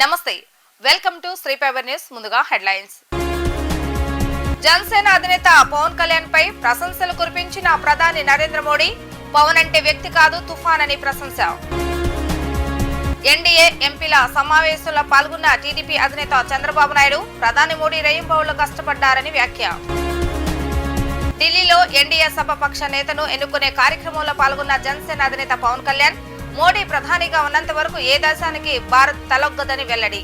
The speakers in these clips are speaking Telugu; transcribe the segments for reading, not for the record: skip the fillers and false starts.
నమస్తే welcome to Sri power news. ముందుగా హెడ్లైన్స్. జనసేన అధినేత పవన్ కళ్యాణ్ పై ప్రశంసలు కురిపించిన ప్రధాని నరేంద్ర మోడీ. పవన్ అంటే వ్యక్తి కాదు తుఫాన్ అని ప్రశంస. ఎన్డీఏ ఎంపీల సమావేశంలో పాల్గొన్న టీడీపీ అధినేత చంద్రబాబు నాయుడు ప్రధాని మోడీ రేయింబవళ్లు కష్టపడ్డారని వ్యాఖ్య. ఢిల్లీలో ఎన్డీఏ సభపక్ష నేతను ఎన్నుకునే కార్యక్రమంలో పాల్గొన్న జనసేన అధినేత పవన్ కళ్యాణ్ మోడీ ప్రధానిగా ఉన్నంత వరకు ఏ దేశానికి భారత్ తలొగ్గదని వెల్లడి.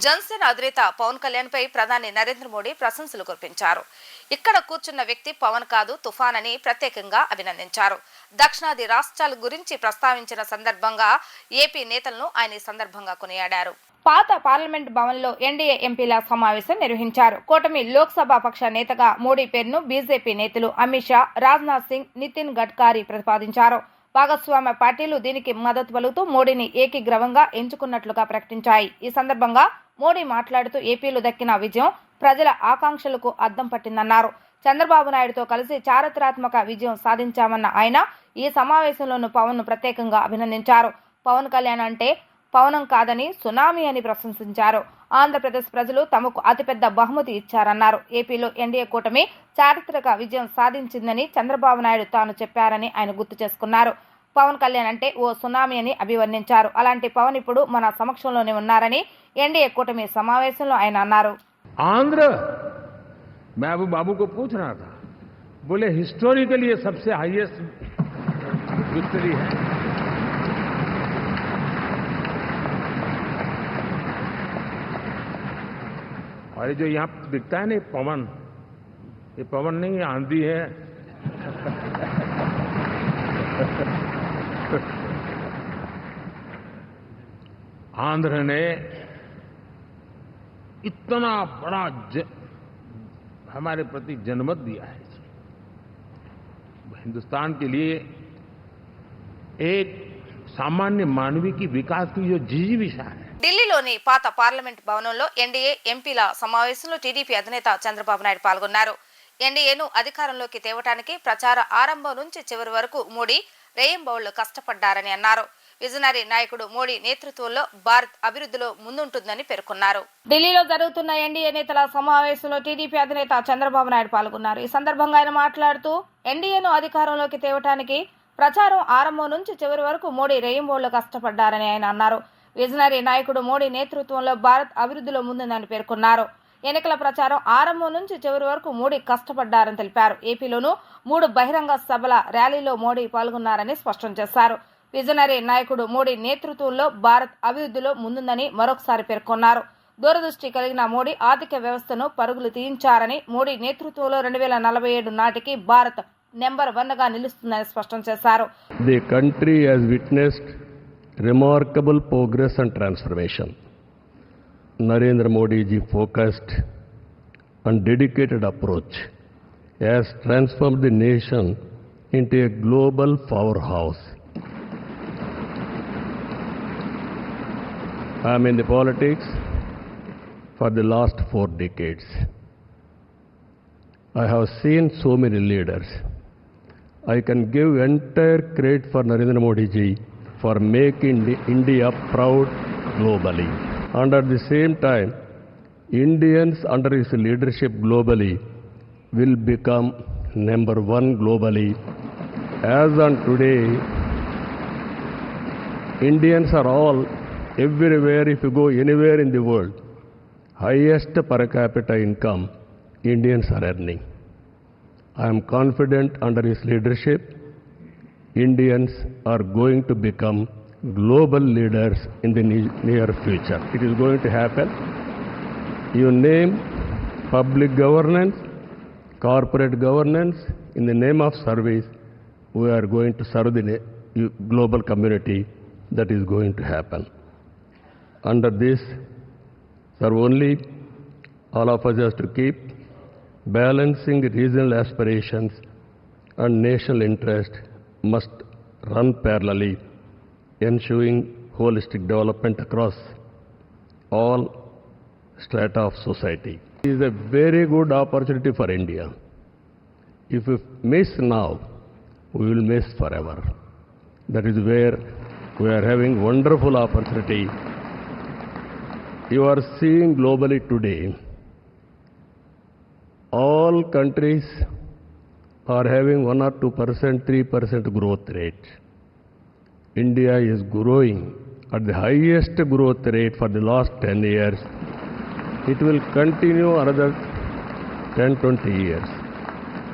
జనసేన అధినేత పవన్ కళ్యాణ్ పై ప్రధాని నరేంద్ర మోడీ ప్రశంసలు కురిపించారు. ఇక్కడ కూర్చున్న వ్యక్తి పవన్ కాదు తుఫాన్ అని ప్రత్యేకంగా అభినందించారు. దక్షిణాది రాష్ట్రాల గురించి ప్రస్తావించిన సందర్భంగా ఏపీ నేతలను ఆయన ఈ సందర్భంగా కొనియాడారు. పాత పార్లమెంట్ భవన్లో ఎన్డీఏ ఎంపీల సమావేశం నిర్వహించారు. కూటమి లోక్సభ పక్ష నేతగా మోడీ పేరును బీజేపీ నేతలు అమిత్ షా, రాజ్నాథ్ సింగ్, నితిన్ గడ్కరీ ప్రతిపాదించారు. భాగస్వామ్య పార్టీలు దీనికి మద్దతు పలుకుతూ మోడీని ఏకీగ్రవంగా ఎంచుకున్నట్లుగా ప్రకటించాయి. ఈ సందర్భంగా మోడీ మాట్లాడుతూ ఏపీలో దక్కిన విజయం ప్రజల ఆకాంక్షలకు అద్దం పట్టిందన్నారు. చంద్రబాబు నాయుడుతో కలిసి చారిత్రాత్మక విజయం సాధించామన్న ఆయన ఈ సమావేశంలోనూ పవన్ ను ప్రత్యేకంగా అభినందించారు. పవన్ కళ్యాణ్ అంటే పవనం కాదని సునామీ అని ప్రశంసించారు. ఆంధ్రప్రదేశ్ ప్రజలు తమకు అతిపెద్ద బహుమతి ఇచ్చారన్నారు. ఏపీలో ఎన్డీఏ కూటమి చారిత్రక విజయం సాధించిందని చంద్రబాబు నాయుడు తాను చెప్పారని ఆయన గుర్తు చేసుకున్నారు. పవన్ కళ్యాణ్ అంటే ఓ సునామీ అని అభివర్ణించారు. అలాంటి పవన్ ఇప్పుడు మన సమక్షంలోనే ఉన్నారని ఎన్డీఏ కూటమి సమావేశంలో ఆయన అన్నారు. आंध्र मैं अभी बाबू को पूछ रहा था, बोले हिस्टोरिकली ये सबसे हाईएस्ट विक्ट्री है. और ये जो यहाँ दिखता है ना पवन, ये पवन नहीं आंधी है. आंध्र ने इतना बड़ा हमारे प्रति जनमत दिया है. हिंदुस्तान के लिए एक सामान्य मानवी की विकास की जो जिजीविषा है. ఢిల్లీలోని పాత పార్లమెంట్ భవనంలో ఎన్డీఏ ఎంపీల సమావేశంలో టీడీపీ అధినేత చంద్రబాబు నాయుడు పాల్గొన్నారు. ఎన్డీఏను అధికారంలోకి తేవడానికి ప్రచార ఆరంభం నుంచి చివరి వరకు మోడీ రేయింబవళ్లు కష్టపడ్డారని అన్నారు. విజనరీ నాయకుడు మోడీ నేతృత్వంలో భారత్ అభివృద్ధిలో ముందుంటుందని పేర్కొన్నారు. ఢిల్లీలో జరుగుతున్న ఎన్డీఏ నేతల సమావేశంలో టీడీపీ అధినేత చంద్రబాబు నాయుడు పాల్గొన్నారు. ఈ సందర్భంగా ఆయన మాట్లాడుతూ ఎన్డీఏను అధికారంలోకి తేవడానికి ప్రచారం ఆరంభం నుంచి చివరి వరకు మోడీ రేయింబవళ్లు కష్టపడ్డారని ఆయన అన్నారు. విజనరీ నాయకుడు మోడీ నేతృత్వంలో భారత్ అభివృద్ధిలో ముందుందని పేర్కొన్నారు. ఎన్నికల ప్రచారం ఆరంభం నుంచి చివరి వరకు మోడీ కష్టపడ్డారని తెలిపారు. ఏపీలోనూ 3 బహిరంగ సభల ర్యాలీలో మోడీ పాల్గొన్నారని స్పష్టం చేశారు. విజనరీ నాయకుడు మోడీ నేతృత్వంలో భారత్ అభివృద్ధిలో ముందుందని మరొకసారి పేర్కొన్నారు. దూరదృష్టి కలిగిన మోడీ ఆర్థిక వ్యవస్థను పరుగులు తీయించారని, మోడీ నేతృత్వంలో 2047 నాటికి భారత్ నెంబర్ 1 గా నిలుస్తుందని స్పష్టం చేశారు. The country has witnessed remarkable progress and transformation. Narendra Modi ji focused and dedicated approach has transformed the nation into a global powerhouse. I am in the politics for the last 4 decades. I have seen so many leaders. I can give entire credit for Narendra Modi ji for making India proud globally. And at the same time, Indians under his leadership globally will become number 1 globally. As on today, Indians are all everywhere. If you go anywhere in the world, highest per capita income Indians are earning. I am confident under his leadership, Indians are going to become global leaders in the near future. It is going to happen. You name public governance, corporate governance, in the name of service, we are going to serve the global community. That is going to happen. Under this, sir, only all of us have to keep balancing regional aspirations and national interest must run parallelly, ensuring holistic development across all strata of society. It is a very good opportunity for India. If we miss now, we will miss forever. That is where we are having wonderful opportunity you are seeing globally today, all countries are having 1 or 2%, 3% growth rate. India is growing at the highest growth rate for the last 10 years. It will continue another 10, 20 years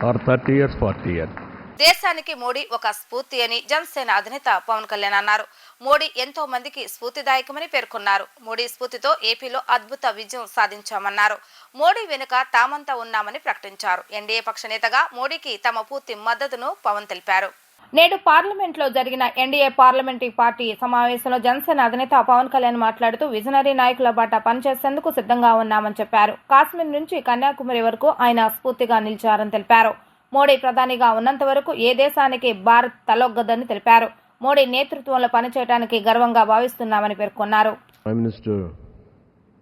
or 30 years, 40 years. దేశానికి మోడీ ఒక స్ఫూర్తి అని జనసేన అధినేత పవన్ కళ్యాణ్ అన్నారు. మోడీ ఎంతో మందికి స్ఫూర్తిదాయకమని పేర్కొన్నారు. మోడీ స్ఫూర్తితో ఏపీలో అద్భుత విజయం సాధించామన్నారు. మోడీ వెనుక తామంతా ఉన్నామని ప్రకటించారు. ఎన్డీఏ పక్ష నేతగా మోడీకి తమ పూర్తి మద్దతును పవన్ తెలిపారు. నేడు పార్లమెంట్లో జరిగిన ఎన్డీఏ పార్లమెంటరీ పార్టీ సమావేశంలో జనసేన అధినేత పవన్ కళ్యాణ్ మాట్లాడుతూ విజనరీ నాయకుల బాట పనిచేసేందుకు సిద్ధంగా ఉన్నామని చెప్పారు. కాశ్మీర్ నుంచి కన్యాకుమారి వరకు ఆయన స్ఫూర్తిగా నిలిచారని తెలిపారు. మోడీ ప్రధానిగా ఉన్నంత వరకు ఏ దేశానికి భారత్ తలొగ్గదని తెలిపారు. మోడీ నేతృత్వంలో పనిచేయడానికి గర్వంగా భావిస్తున్నామని పేర్కొన్నారు. Prime Minister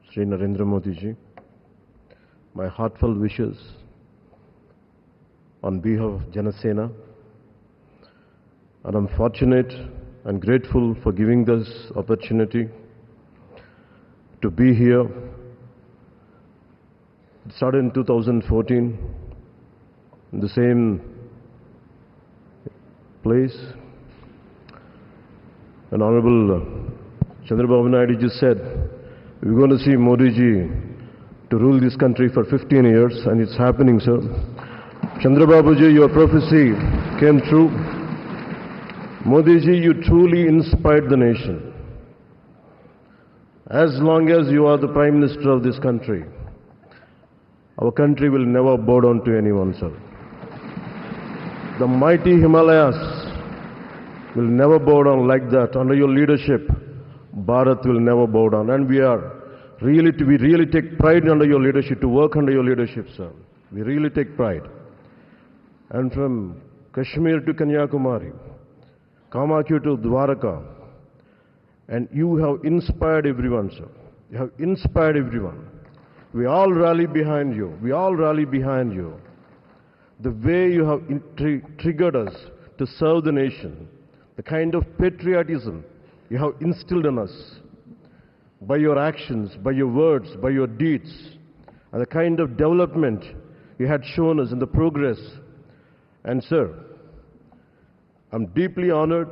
Shri Narendra Modi ji, my heartfelt wishes on behalf of Janasena, and I'm fortunate and grateful for giving this opportunity to be here. It started in 2014 in the same place. And Honorable Chandrababu Naidu just said, we're going to see Modi ji to rule this country for 15 years, and it's happening, sir. Chandrababu ji, your prophecy came true. Modi ji, you truly inspired the nation. As long as you are the Prime Minister of this country, our country will never bow down to anyone, sir. The mighty Himalayas will never bow down like that. Under your leadership, Bharat will never bow down. And we really take pride under your leadership, to work under your leadership, sir. We really take pride. And from Kashmir to Kanyakumari, Kamakya to Dwaraka, and you have inspired everyone, sir. You have inspired everyone. We all rally behind you. We all rally behind you. The way you have triggered us to serve the nation, the kind of patriotism you have instilled in us by your actions, by your words, by your deeds, and the kind of development you had shown us in the progress. And sir, I'm deeply honored,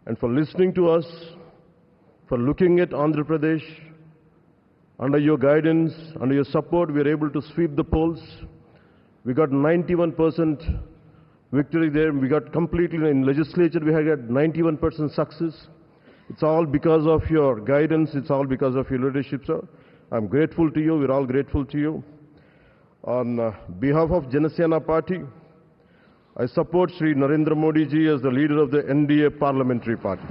and for listening to us, for looking at Andhra Pradesh. Under your guidance, under your support, we are able to sweep the polls. We got 91% victory there. We got completely, in legislature, we had got 91% success. It's all because of your guidance. It's all because of your leadership, sir. I'm grateful to you. We're all grateful to you. On behalf of Janasena Party, I support Shri Narendra Modi ji as the leader of the NDA Parliamentary Party.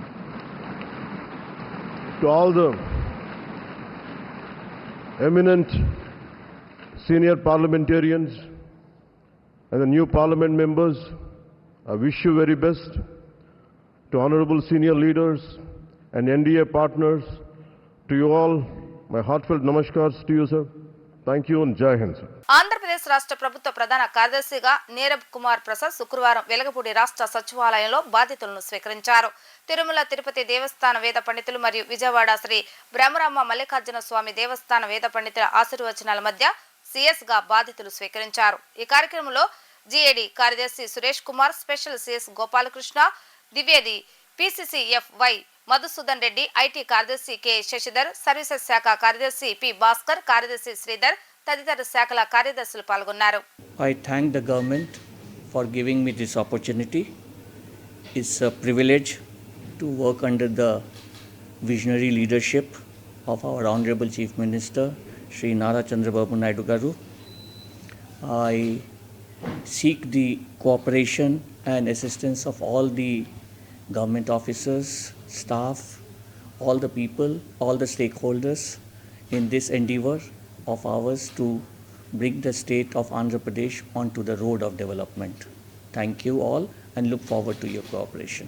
To all the eminent senior parliamentarians and the new parliament members, I wish you very best. To honorable senior leaders and NDA partners, to you all, my heartfelt namaskars to you, sir. Thank you and Jai Hind, sir. Andhra Pradesh రాష్ట్ర ప్రభుత్వ ప్రధాన కార్యదర్శిగా నీరబ్ కుమార్ ప్రసాద్ శుక్రవారం వెలగపూడి రాష్ట్ర సచివాలయంలో బాధ్యతలను స్వీకరించారు. తిరుమల తిరుపతి దేవస్థాన వేద పండితులు మరియు విజయవాడ శ్రీ బ్రహ్మరామ మల్లికార్జున స్వామి దేవస్థాన వేద పండితుల ఆశీర్వచనాల మధ్య సిఎస్ గా బాధ్యతలు స్వీకరించారు. ఈ కార్యక్రమంలో జిఏడి కార్యదర్శి Suresh Kumar, special CS Gopalakrishna Dwivedi, PCCF Y Madhusudan Reddy, IT కార్యదర్శి కె శశిధర్, సర్వీసెస్ శాఖ కార్యదర్శి పి భాస్కర్, కార్యదర్శి శ్రీధర్ తదితర శాఖల కార్యదర్శులు పాల్గొన్నారు. I thank the government for giving me this opportunity. It's a privilege to work under the visionary leadership of our Honorable Chief Minister, Shri Nara Chandrababu Naidu Garu. I seek the cooperation and assistance of all the government officers, staff, all the people, all the stakeholders in this endeavor of ours to bring the state of Andhra Pradesh onto the road of development. Thank you all. and look forward to your cooperation.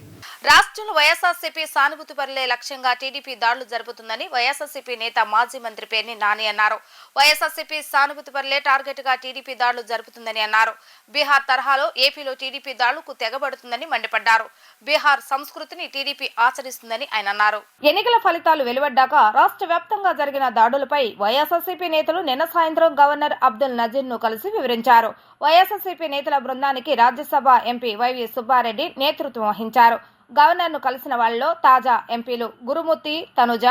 రాష్ట్రంలో వైఎస్ఆర్సీపీ సానుభూతి పరులే లక్ష్యంగా టీడీపీ దాడులు జరుపుతుందని వైఎస్ఆర్సీపీ నేత మాజీ మంత్రి పేర్ని నాని అన్నారు. వైఎస్ఆర్సీపీ సానుభూతి పరులే టార్గెట్ గా టీడీపీ దాడులు జరుపుతుందని అన్నారు. బీహార్ తరహాలో ఏపీలో టీడీపీ దాడులకు తెగబడుతుందని మండిపడ్డారు. బీహార్ సంస్కృతిని టీడీపీ ఆచరిస్తుందని ఆయన అన్నారు. ఎన్నికల ఫలితాలు వెలువడ్డాక రాష్ట్ర వ్యాప్తంగా జరిగిన దాడులపై వైఎస్ఆర్సీపీ నేతలు నిన్న సాయంత్రం గవర్నర్ అబ్దుల్ నజీర్ ను కలిసి వివరించారు. వైఎస్ఆర్సీపీ నేతల బృందానికి రాజ్యసభ ఎంపీ వైవి సుబ్బారెడ్డి నేతృత్వం వహించారు. గవర్నర్ ను కలిసిన వాళ్లలో తాజా ఎంపీలు గురుమూర్తి, తనుజ,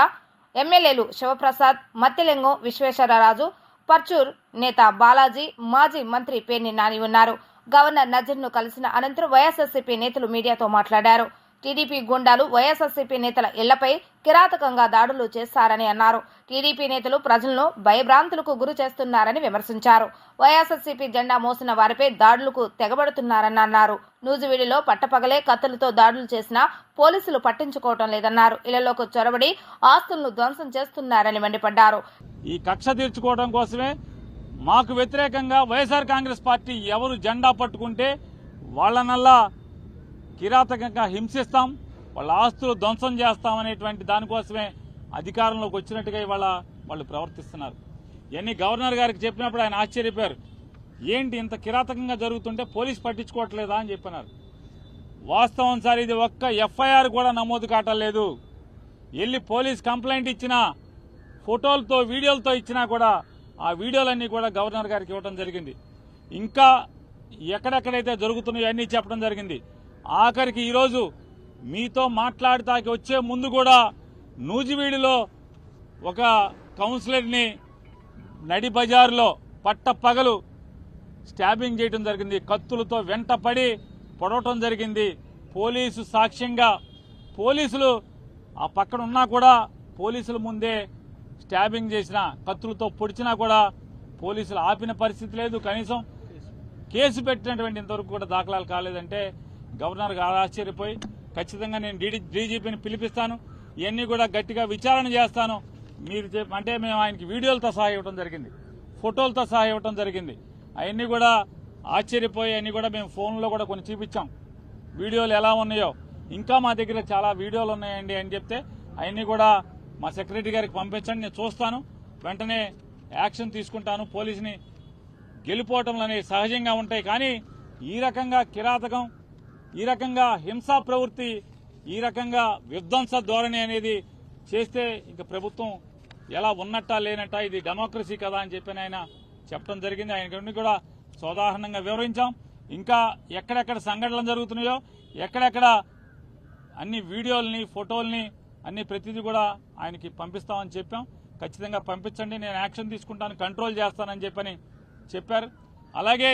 ఎమ్మెల్యేలు శివప్రసాద్, మత్తిలింగం విశ్వేశ్వరరాజు, పర్చూర్ నేత బాలాజీ, మాజీ మంత్రి పేర్ని నాని ఉన్నారు. గవర్నర్ నజీర్ ను కలిసిన అనంతరం వైఎస్ఆర్సీపీ నేతలు మీడియాతో మాట్లాడారు. టీడీపీ గుండాలు వైఎస్ఆర్సీపీ నేతల ఇళ్లపై కిరాతకంగా దాడులు చేస్తారని అన్నారు. టీడీపీ నేతలు ప్రజలను భయభ్రాంతులకు గురి చేస్తున్నారని విమర్శించారు. వైఎస్ఆర్సీపీ జెండా మోసిన వారిపై దాడులకు తెగబడుతున్నారని అన్నారు. నూజివీడిలో పట్టపగలే కత్తులతో దాడులు చేసినా పోలీసులు పట్టించుకోవటం లేదన్నారు. ఇళ్లలోకి చొరబడి ఆస్తులను ధ్వంసం చేస్తున్నారని మండిపడ్డారు. ఈ కక్ష తీర్చుకోవడం కోసమే మాకు వ్యతిరేకంగా వైఎస్ఆర్ కాంగ్రెస్ పార్టీ ఎవరు జెండా పట్టుకుంటే వాళ్ళనల్లా కిరాతకంగా హింసిస్తాం, వాళ్ళ ఆస్తులు ధ్వంసం చేస్తామనేటువంటి దానికోసమే అధికారంలోకి వచ్చినట్టుగా ఇవాళ వాళ్ళు ప్రవర్తిస్తున్నారు. ఇవన్నీ గవర్నర్ గారికి చెప్పినప్పుడు ఆయన ఆశ్చర్యపోయారు. ఏంటి ఇంత కిరాతకంగా జరుగుతుంటే పోలీసు పట్టించుకోవట్లేదా అని చెప్పినారు. వాస్తవం సార్, ఇది ఒక్క ఎఫ్ఐఆర్ కూడా నమోదు కావట్లేదు. వెళ్ళి పోలీస్ కంప్లైంట్ ఇచ్చినా, ఫోటోలతో వీడియోలతో ఇచ్చినా కూడా ఆ వీడియోలన్నీ కూడా గవర్నర్ గారికి ఇవ్వడం జరిగింది. ఇంకా ఎక్కడెక్కడైతే జరుగుతున్నాయో అన్నీ చెప్పడం జరిగింది. ఆఖరికి ఈరోజు మీతో మాట్లాడటానికి వచ్చే ముందు కూడా నూజివీడిలో ఒక కౌన్సిలర్ని నడి బజార్లో పట్టపగలు స్టాబింగ్ చేయడం జరిగింది. కత్తులతో వెంటపడి పొడవటం జరిగింది. పోలీసు సాక్ష్యంగా పోలీసులు ఆ పక్కన ఉన్నా కూడా పోలీసుల ముందే స్టాబింగ్ చేసిన, కత్తులతో పొడిచినా కూడా పోలీసులు ఆపిన పరిస్థితి లేదు. కనీసం కేసు పెట్టినటువంటి ఇంతవరకు కూడా దాఖలాలు కాలేదంటే గవర్నర్ గారు ఆశ్చర్యపోయి ఖచ్చితంగా నేను డీజీపీని పిలిపిస్తాను, ఇవన్నీ కూడా గట్టిగా విచారణ చేస్తాను మీరు అంటే మేము ఆయనకి వీడియోలతో సహా ఇవ్వడం జరిగింది, ఫోటోలతో సహా ఇవ్వడం జరిగింది. అవన్నీ కూడా ఆశ్చర్యపోయి అన్నీ కూడా మేము ఫోన్లో కూడా కొన్ని చూపించాం, వీడియోలు ఎలా ఉన్నాయో. ఇంకా మా దగ్గర చాలా వీడియోలు ఉన్నాయండి అని చెప్తే అవన్నీ కూడా మా సెక్రటరీ గారికి పంపించండి, నేను చూస్తాను, వెంటనే యాక్షన్ తీసుకుంటాను. పోలీసుని గెలిపోవటంలు అనేవి సహజంగా ఉంటాయి, కానీ ఈ రకంగా కిరాతకం, ఈ రకంగా హింసా ప్రవృత్తి, ఈ రకంగా విధ్వంస ధోరణి అనేది చేస్తే ఇంక ప్రభుత్వం ఎలా ఉన్నట్టా లేనట్టా, ఇది డెమోక్రసీ కదా అని చెప్పి ఆయన చెప్పడం జరిగింది. ఆయన కూడా సోదాహరణంగా వివరించాం. ఇంకా ఎక్కడెక్కడ సంఘటనలు జరుగుతున్నాయో, ఎక్కడెక్కడ అన్ని వీడియోల్ని, ఫోటోల్ని అన్ని ప్రతిదీ కూడా ఆయనకి పంపిస్తామని చెప్పాం. ఖచ్చితంగా పంపించండి, నేను యాక్షన్ తీసుకుంటాను, కంట్రోల్ చేస్తానని చెప్పారు. అలాగే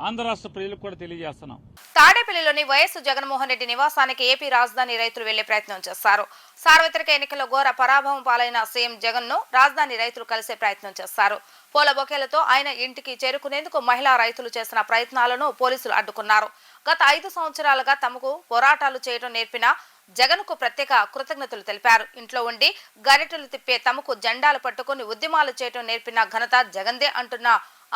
ఆంధ్ర రాష్ట్ర ప్రజలకు కూడా తెలియజేస్తున్నాం. తాడేపల్లిలోని వైఎస్ జగన్మోహన్ రెడ్డి నివాసానికి ఏపీ రాజధాని రైతులు వెళ్లే ప్రయత్నం చేశారు. సార్వత్రిక ఎన్నికల్లో ఘోర పరాభవం పాలైన సీఎం జగన్ ను రాజధాని రైతులు కలిసే ప్రయత్నం చేశారు. పూల బొకేలతో ఆయన ఇంటికి చేరుకునేందుకు మహిళా రైతులు చేసిన ప్రయత్నాలను పోలీసులు అడ్డుకున్నారు. గత 5 సంవత్సరాలుగా తమకు పోరాటాలు చేయడం నేర్పిన జగన్ కు ప్రత్యేక కృతజ్ఞతలు తెలిపారు. ఇంట్లో ఉండి గరిటెలు తిప్పే తమకు జెండాలు పట్టుకుని ఉద్యమాలు చేయడం నేర్పిన ఘనత జగన్దే అంటున్న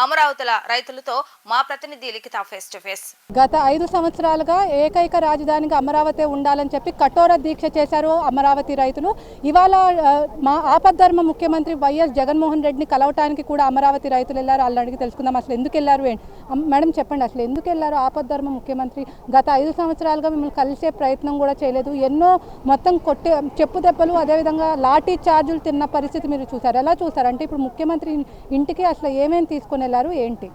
అమరావతిల రైతులతో మా ప్రతినిధి లిఖిత ఫేస్ టు ఫేస్. గత 5 సంవత్సరాలుగా ఏకైక రాజధానిగా అమరావతి ఉండాలని చెప్పి కఠోర దీక్ష చేశారు అమరావతి రైతులు. ఇవాళ మా ఆపద్ధర్మ ముఖ్యమంత్రి వైఎస్ జగన్మోహన్ రెడ్డిని కలవటానికి కూడా అమరావతి రైతులు వెళ్ళారు. వాళ్ళని అడిగి తెలుసుకుందాం అసలు ఎందుకు వెళ్ళారు. మేడం చెప్పండి, అసలు ఎందుకు వెళ్ళారు? ఆపద్ధర్మ ముఖ్యమంత్రి గత 5 సంవత్సరాలుగా మిమ్మల్ని కలిసే ప్రయత్నం కూడా చేయలేదు. ఎన్నో మొత్తం చెప్పు దెబ్బలు, అదేవిధంగా లాఠీ చార్జులు తిన్న పరిస్థితి మీరు చూసారు. ఎలా చూసారు అంటే ఇప్పుడు ముఖ్యమంత్రి ఇంటికి అసలు ఏమేమి తీసుకుని వెళ్ళారు ఏంటి?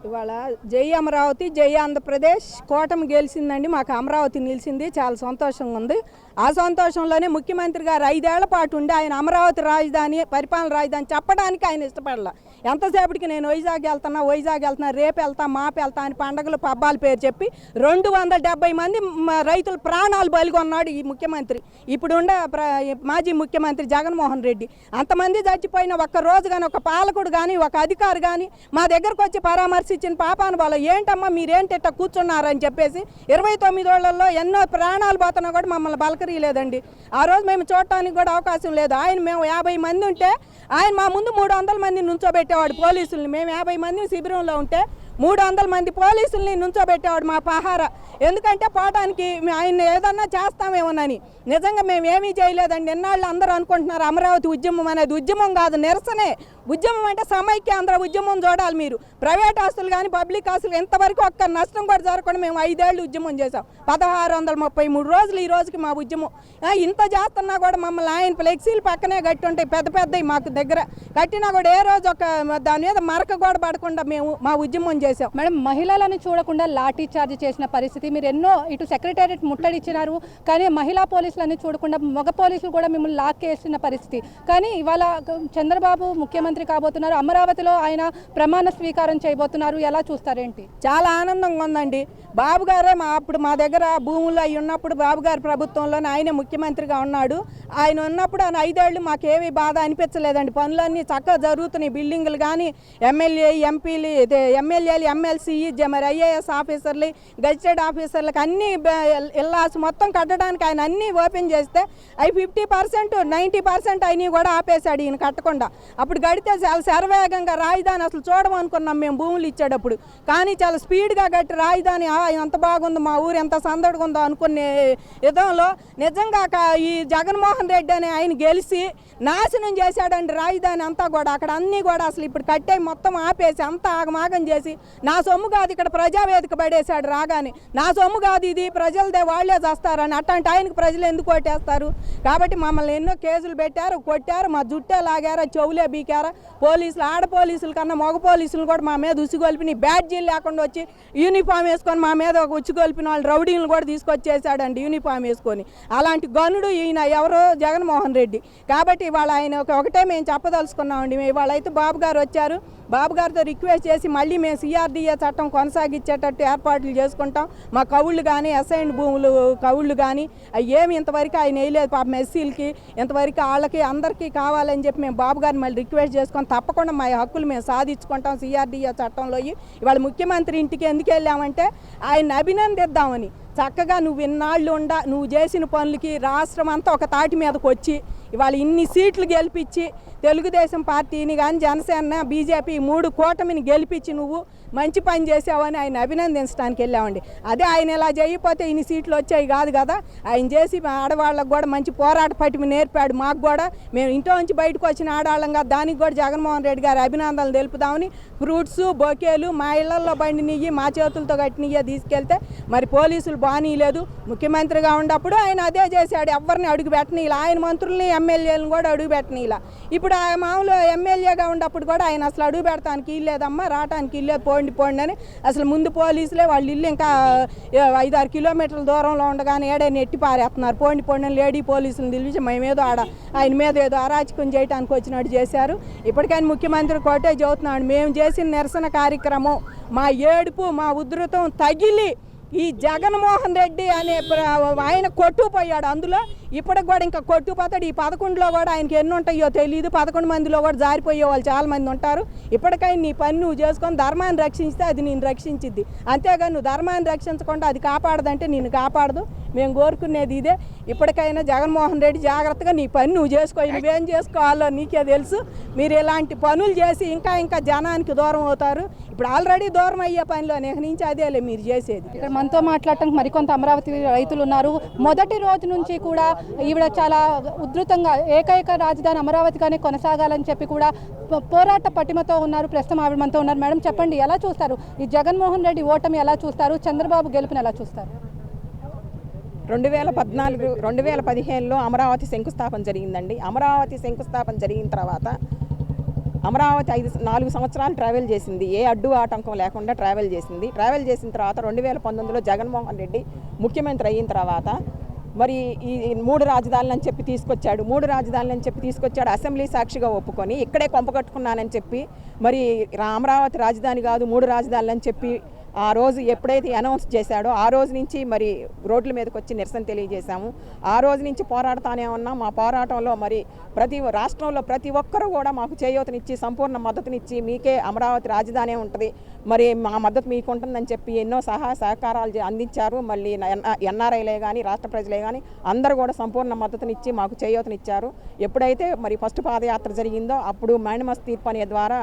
ఇవాళ జై అమరావతి, జై ఆంధ్రప్రదేశ్, కూటమి గెలిచిందండి. మాకు అమరావతి నిలిచింది, చాలా సంతోషంగా ఉంది. ఆ సంతోషంలోనే ముఖ్యమంత్రి గారు 5 ఏళ్ల పాటు ఉండి ఆయన అమరావతి రాజధాని, పరిపాలన రాజధాని చెప్పడానికి ఆయన ఇష్టపడలా. ఎంతసేపటికి నేను వైజాగ్ వెళ్తున్నా, రేపు వెళ్తా, మాపు వెళ్తా అని పండగలు పబ్బాల పేరు చెప్పి 270 మంది రైతుల ప్రాణాలు బలిగొన్నాడు ఈ ముఖ్యమంత్రి. ఇప్పుడుండే మాజీ ముఖ్యమంత్రి జగన్మోహన్ రెడ్డి. అంతమంది చచ్చిపోయిన ఒక్క రోజు కానీ ఒక పాలకుడు కానీ ఒక అధికారి కానీ మా దగ్గరకు వచ్చి పరామర్శించిన పాపాను వాళ్ళ ఏంటమ్మా మీరేంటి ఇట్లా కూర్చున్నారని చెప్పేసి 29 ఏళ్లలో ఎన్నో ప్రాణాలు పోతున్నా కూడా మమ్మల్ని బలకరియలేదండి. ఆ రోజు మేము చూడటానికి కూడా అవకాశం లేదు. మేము 50 మంది ఉంటే ఆయన మా ముందు 300 మంది నుంచోబెట్టేవాడు పోలీసుల్ని. మేము 50 మంది శిబిరంలో ఉంటే 300 మంది పోలీసుల్ని నుంచోబెట్టేవాడు మా పహారా. ఎందుకంటే పోవడానికి ఆయన ఏదన్నా చేస్తామేమోనని. నిజంగా మేము ఏమీ చేయలేదండి. ఎన్నాళ్ళు అందరూ అనుకుంటున్నారు అమరావతి ఉద్యమం అనేది. ఉద్యమం కాదు, నిరసనే. ఉద్యమం అంటే సమైక్యాంధ్ర ఉద్యమం చూడాలి మీరు. ప్రైవేట్ ఆస్తులు కానీ పబ్లిక్ ఆస్తులు ఇంతవరకు ఒక్క నష్టం కూడా జరగకుండా మేము 5 ఏళ్ళు ఉద్యమం చేసాం. 1633 రోజులు ఈ రోజుకి మా ఉద్యమం. ఇంత చేస్తున్నా కూడా మమ్మల్ని ఆయన ఫ్లెక్సీలు పక్కనే కట్టి ఉంటాయి, పెద్ద పెద్దవి మాకు దగ్గర కట్టినా కూడా ఏ రోజు ఒక దాని మీద మరక కూడా పడకుండా మేము మా ఉద్యమం చేసాం. మేడం, మహిళలను చూడకుండా లాఠీ చార్జ్ చేసిన పరిస్థితి. మీరు ఎన్నో ఇటు సెక్రటేరియట్ ముట్టడిచ్చినారు, కానీ మహిళా పోలీసులని చూడకుండా మగ పోలీసులు కూడా మిమ్మల్ని లాక్కేసిన పరిస్థితి. కానీ ఇవాళ చంద్రబాబు ముఖ్యమంత్రి కాబోతున్నారు, అమరావతిలో ఆయన ప్రమాణ స్వీకారం చేయబోతున్నారు. ఎలా చూస్తారేంటి? చాలా ఆనందంగా ఉందండి. బాబు గారే అప్పుడు మా దగ్గర భూములు అవి ఉన్నప్పుడు బాబు గారి ప్రభుత్వంలోనే ఆయనే ముఖ్యమంత్రిగా ఉన్నాడు. ఆయన ఉన్నప్పుడు ఆయన 5 ఏళ్ళు మాకేమీ బాధ అనిపించలేదండి. పనులన్నీ చక్కగా జరుగుతున్నాయి. బిల్డింగులు కానీ ఎమ్మెల్యే ఎంపీలు ఎమ్మెల్యేలు ఎమ్మెల్సీ మరి ఐఏఎస్ ఆఫీసర్లు గజిటెడ్ ఆఫీసర్లకు అన్నీ ఇల్లాస్ మొత్తం కట్టడానికి ఆయన అన్నీ ఓపెన్ చేస్తే అవి 50% 90% అయినవి కూడా ఆపేశాడు ఈయన కట్టకుండా. అప్పుడు గడితే చాలా శరవేగంగా రాజధాని అసలు చూడమనుకున్నాం మేము భూములు ఇచ్చేటప్పుడు. కానీ చాలా స్పీడ్గా కట్టి రాజధాని ఎంత బాగుందో, మా ఊరు ఎంత సందడిగా ఉందో అనుకునే విధంలో నిజంగా ఈ జగన్మోహన్ రెడ్డి అని ఆయన గెలిచి నాశనం చేశాడండి రాజధాని అంతా కూడా. అక్కడ అన్నీ కూడా అసలు ఇప్పుడు కట్టే మొత్తం ఆపేసి అంతా ఆగమాగం చేసి నా సొమ్ము కాదు ఇక్కడ ప్రజావేదిక పడేశాడు రాగానే. నా సొమ్ము కాదు ఇది ప్రజలదే, వాళ్లే చేస్తారని. అట్లాంటి ఆయనకు ప్రజలు ఎందుకు కొట్టేస్తారు? కాబట్టి మమ్మల్ని ఎన్నో కేసులు పెట్టారు, కొట్టారు, మా జుట్టే లాగారా, చెవులే బీకారా. పోలీసులు ఆడ పోలీసుల కన్నా మగ పోలీసులు కూడా మా మీద ఉసిగొల్పి బ్యాడ్జీలు లేకుండా వచ్చి యూనిఫామ్ వేసుకొని మా మీద ఒక ఉచ్చిగొల్పిన వాళ్ళు రౌడీలను కూడా తీసుకొచ్చేసాడండి యూనిఫామ్ వేసుకొని. అలాంటి గనుడు ఈయన ఎవరో జగన్మోహన్ రెడ్డి. కాబట్టి ఇవాళ ఆయన ఒకటే మేము చెప్పదలుచుకున్నామండి. ఇవాళ అయితే బాబు గారు వచ్చారు, బాబు గారితో రిక్వెస్ట్ చేసి మళ్ళీ మేము సిఆర్డీఏ చట్టం కొనసాగించేటట్టు ఏర్పాట్లు చేసుకుంటాం. మా కవుళ్ళు కానీ అసైన్డ్ భూములు కవుళ్ళు కానీ అవి ఏమి ఇంతవరకు ఆయన వేయలేదు. పాపం ఎస్సీలకి ఇంతవరకు వాళ్ళకి అందరికీ కావాలని చెప్పి మేము బాబు గారిని మళ్ళీ రిక్వెస్ట్ చేసుకొని తప్పకుండా మా హక్కులు మేము సాధించుకుంటాం సిఆర్డీఏ చట్టంలో. ఇవాళ ముఖ్యమంత్రి ఇంటికి ఎందుకు వెళ్ళామంటే ఆయన్ని అభినందిద్దామని. చక్కగా నువ్వు ఇన్నాళ్ళు నువ్వు చేసిన పనులకి రాష్ట్రం అంతా ఒక తాటి మీదకి వచ్చి ఇవాళ ఇన్ని సీట్లు గెలిపించి తెలుగుదేశం పార్టీని కానీ జనసేన బీజేపీ 3 కూటమిని గెలిపించి నువ్వు మంచి పని చేసావని ఆయన అభినందించడానికి వెళ్ళామండి. అదే ఆయన ఇలా చేయకపోతే ఇన్ని సీట్లు వచ్చాయి కాదు కదా. ఆయన చేసి ఆడవాళ్ళకు కూడా మంచి పోరాట పటిమ నేర్పాడు. మాకు కూడా మేము ఇంట్లో నుంచి బయటకు వచ్చిన ఆడవాళ్ళం కదా, దానికి కూడా జగన్మోహన్ రెడ్డి గారి అభినందనలు తెలుపుదామని ఫ్రూట్స్ బొకేలు మా ఇళ్లలో బండినియ్యి మా చేతులతో కట్టినయ్యే తీసుకెళ్తే మరి పోలీసులు బానీలేదు. ముఖ్యమంత్రిగా ఉన్నప్పుడు ఆయన అదే చేశాడు, ఎవరిని అడుగు పెట్టని ఇలా. ఆయన మంత్రుల్ని ఎమ్మెల్యేలను కూడా అడుగు పెట్టని ఇలా. ఇప్పుడు ఆ మామూలు ఎమ్మెల్యేగా ఉన్నప్పుడు కూడా ఆయన అసలు అడుగు పెడతానికి ఇల్లేదమ్మా, రావటానికి ఇల్లేదు, పోండి అని అసలు ముందు పోలీసులే వాళ్ళ ఇల్లు ఇంకా 5-6 కిలోమీటర్ల దూరంలో ఉండగానే ఏడైనా ఎట్టి పారేస్తున్నారు. పోండి అని లేడీ పోలీసులను పిలిచి మేమేదో ఆయన మీద ఏదో అరాచకం చేయడానికి వచ్చినట్టు చేశారు. ఇప్పటికైనా ముఖ్యమంత్రి కోటే చెబుతున్నాడు, మేము చేసిన నిరసన కార్యక్రమం మా ఏడుపు మా ఉధృతం తగిలి ఈ జగన్మోహన్ రెడ్డి అనే ఆయన కొట్టుకుపోయాడు. అందులో ఇప్పటికి కూడా ఇంకా కొట్టుకుపోతాడు. ఈ 11లో కూడా ఆయనకి ఎన్ని ఉంటాయో తెలియదు. 11 మందిలో కూడా జారిపోయే వాళ్ళు చాలా మంది ఉంటారు. ఇప్పటికైనా నీ పని నువ్వు చేసుకొని ధర్మాన్ని రక్షిస్తే అది నేను రక్షించిద్ది. అంతేగాని నువ్వు ధర్మాన్ని రక్షించకుండా అది కాపాడదంటే నేను కాపాడదు. మేము కోరుకునేది ఇదే. ఇప్పటికైనా జగన్మోహన్ రెడ్డి జాగ్రత్తగా నీ పని నువ్వు చేసుకో. నువ్వేం చేసుకోవాలో నీకే తెలుసు. మీరు ఇలాంటి పనులు చేసి ఇంకా జనానికి దూరం అవుతారు. ఇప్పుడు ఆల్రెడీ దూరం అయ్యే పనిలో నుంచి అదేలే మీరు చేసేది. ఇక్కడ మనతో మాట్లాడటానికి మరికొంత అమరావతి రైతులు ఉన్నారు. మొదటి రోజు నుంచి కూడా ఈవిడ చాలా ఉధృతంగా ఏకైక రాజధాని అమరావతిగానే కొనసాగాలని చెప్పి కూడా పోరాట పటిమతో ఉన్నారు. ప్రస్తుతం ఆవిడ మనతో ఉన్నారు. మేడం చెప్పండి, ఎలా చూస్తారు ఈ జగన్మోహన్ రెడ్డి ఓటమి? ఎలా చూస్తారు? చంద్రబాబు గెలుపుని ఎలా చూస్తారు? 2015లో అమరావతి శంకుస్థాపన జరిగిందండి. అమరావతి శంకుస్థాపన జరిగిన తర్వాత అమరావతి 4 సంవత్సరాలు ట్రావెల్ చేసింది. ఏ అడ్డు ఆటంకం లేకుండా ట్రావెల్ చేసింది. ట్రావెల్ చేసిన తర్వాత 2019లో జగన్మోహన్ రెడ్డి ముఖ్యమంత్రి అయిన తర్వాత మరి ఈ 3 రాజధానులు అని చెప్పి తీసుకొచ్చాడు. 3 రాజధానులు అని చెప్పి తీసుకొచ్చాడు. అసెంబ్లీ సాక్షిగా ఒప్పుకొని ఇక్కడే కొంపకట్టుకున్నానని చెప్పి మరి అమరావతి రాజధాని కాదు 3 రాజధానులు అని చెప్పి ఆ రోజు ఎప్పుడైతే అనౌన్స్ చేశాడో ఆ రోజు నుంచి మరి రోడ్ల మీదకి వచ్చి నిరసన తెలియజేశాము. ఆ రోజు నుంచి పోరాడుతానే ఉన్నాం. మా పోరాటంలో మరి రాష్ట్రంలో ప్రతి ఒక్కరూ కూడా మాకు చేయూతనిచ్చి సంపూర్ణ మద్దతునిచ్చి మీకే అమరావతి రాజధాని ఉంటుంది, మరి మా మద్దతు మీకు ఉంటుందని చెప్పి ఎన్నో సహకారాలు అందించారు. మళ్ళీ ఎన్ఆర్ఐలే కానీ రాష్ట్ర ప్రజలే కానీ అందరూ కూడా సంపూర్ణ మద్దతునిచ్చి మాకు చేయూతనిచ్చారు. ఎప్పుడైతే మరి ఫస్ట్ పాదయాత్ర జరిగిందో అప్పుడు మ్యానిమస్ తీర్పు అనే ద్వారా